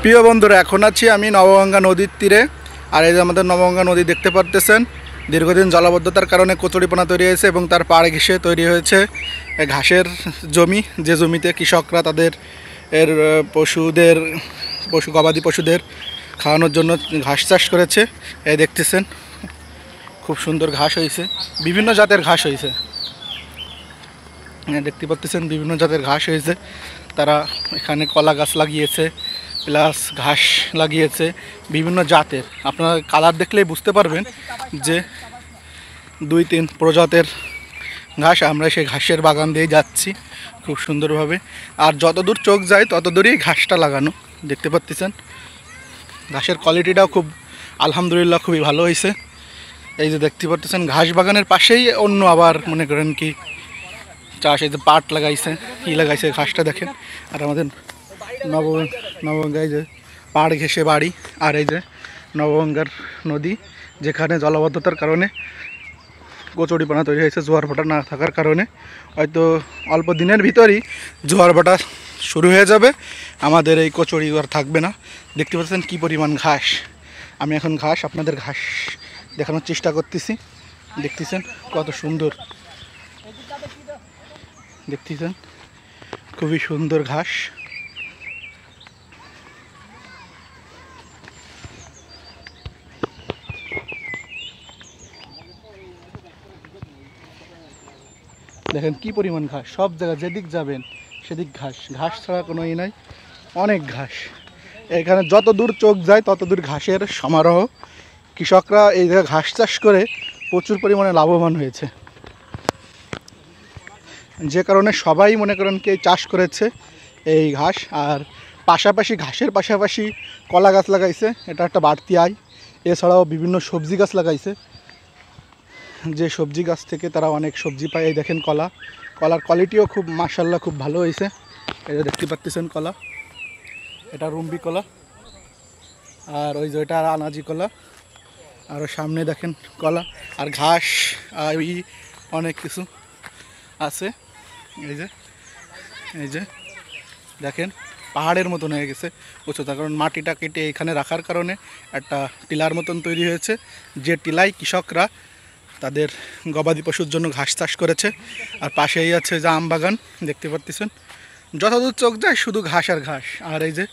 প্রিয় বন্ধুরা, এখন আছি আমি নবগঙ্গা নদীর তীরে। আর এই যে আমাদের নবগঙ্গা নদী দেখতে পারতেছেন, দীর্ঘদিন জলাবদ্ধতার কারণে কচুরিপানা তৈরি হয়েছে এবং তার পাড় ঘেঁষে তৈরি হয়েছে ঘাসের জমি, যে জমিতে কৃষকরা তাদের গবাদি পশুদের খাওয়ানোর জন্য ঘাস চাষ করেছে। এই দেখতেছেন খুব সুন্দর ঘাস হয়েছে, বিভিন্ন জাতের ঘাস হয়েছে। দেখতে পাচ্ছেন বিভিন্ন জাতের ঘাস হয়েছে। তারা এখানে কলা গাছ লাগিয়েছে, প্লাস ঘাস লাগিয়েছে বিভিন্ন জাতের। আপনারা কালার দেখলেই বুঝতে পারবেন যে 2-3 প্রজাতের ঘাস। আমরা সেই ঘাসের বাগান দিয়ে যাচ্ছি খুব সুন্দরভাবে। আর যতদূর চোখ যায় ততদূরই ঘাসটা লাগানো দেখতে পাচ্ছেন। ঘাসের কোয়ালিটিটাও খুব আলহামদুলিল্লাহ খুবই ভালো হয়েছে। এই যে দেখতে পাচ্ছেন ঘাস বাগানের পাশেই অন্য আবার মনে করেন কি চাষ, এই যে পাট লাগাইছে, কী লাগাইছে ঘাসটা দেখেন। আর আমাদের নবগঙ্গায় যে পাড় ঘেঁষে বাড়ি, আর এই যে নবগঙ্গার নদী, যেখানে জলাবদ্ধতার কারণে কচুরিপানা তৈরি হয়েছে জোয়ার ভাটা না থাকার কারণে। হয়তো অল্প দিনের ভিতরেই জোয়ার ভাটা শুরু হয়ে যাবে, আমাদের এই কচুরি আর থাকবে না। দেখতে পাচ্ছেন কী পরিমাণ ঘাস। আমি এখন আপনাদের ঘাস দেখানোর চেষ্টা করতেছি। দেখতেছেন কত সুন্দর, দেখতেছেন খুবই সুন্দর ঘাস। দেখেন কি পরিমাণ ঘাস, সব জায়গায় যেদিক যাবেন সেদিক ঘাস। ঘাস ছাড়া কোনো নাই, অনেক ঘাস। এখানে যত দূর চোখ যায় তত দূর ঘাসের সমারোহ। কৃষকরা এই জায়গায় ঘাস চাষ করে প্রচুর পরিমাণে লাভবান হয়েছে, যে কারণে সবাই মনে করেন কি চাষ করেছে এই ঘাস। আর পাশাপাশি ঘাসের পাশাপাশি কলা গাছ লাগাইছে, এটা একটা বাড়তি আয়। এছাড়াও বিভিন্ন সবজি গাছ লাগাইছে, যে সবজি গাছ থেকে তারা অনেক সবজি পায়। এই দেখেন কলার কোয়ালিটিও খুব মাশাআল্লাহ খুব ভালো হয়েছে। এটা দেখতে পাচ্ছেন কলা, এটা রুম্বি কলা, আর ওই যে এটা আনাজি কলা, আরও সামনে দেখেন কলা আর ঘাস আর অনেক কিছু আছে। এই যে দেখেন পাহাড়ের মতন হয়ে গেছে উচ্চতা, কারণ মাটিটা কেটে এখানে রাখার কারণে একটা টিলার মতন তৈরি হয়েছে, যে টিলায় কৃষকরা তাদের গবাদি পশুর জন্য ঘাস চাষ করেছে। আর পাশেই আছে যে আম বাগান দেখতে পাচ্ছেন, যতদূর চোখ যায় শুধু ঘাস আর ঘাস। আর এই যে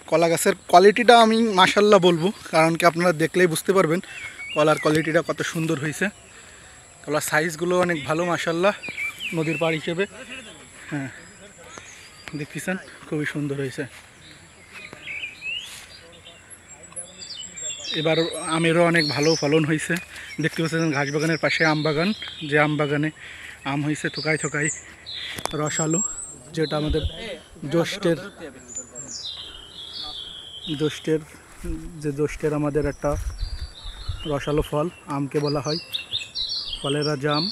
কলা গাছের কোয়ালিটিটা আমি মাশাআল্লাহ বলবো, কারণ কি আপনারা দেখলেই বুঝতে পারবেন কলার কোয়ালিটিটা কত সুন্দর হয়েছে। কলার সাইজগুলো অনেক ভালো মাশাআল্লাহ, নদীর পাড় হিসেবে। হ্যাঁ দেখতেছেন খুবই সুন্দর হয়েছে। এবার আমেরও অনেক ভালো ফলন হয়েছে। দেখতে পাচ্ছেন ঘাস বাগানের পাশে আম বাগান, যে আম বাগানে আম হয়েছে থোকায় থোকায় রসালো, যেটা আমাদের জ্যৈষ্ঠের আমাদের একটা রসালো ফল, আমকে বলা হয় ফলের রাজা আম।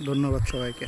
ধন্যবাদ সবাইকে।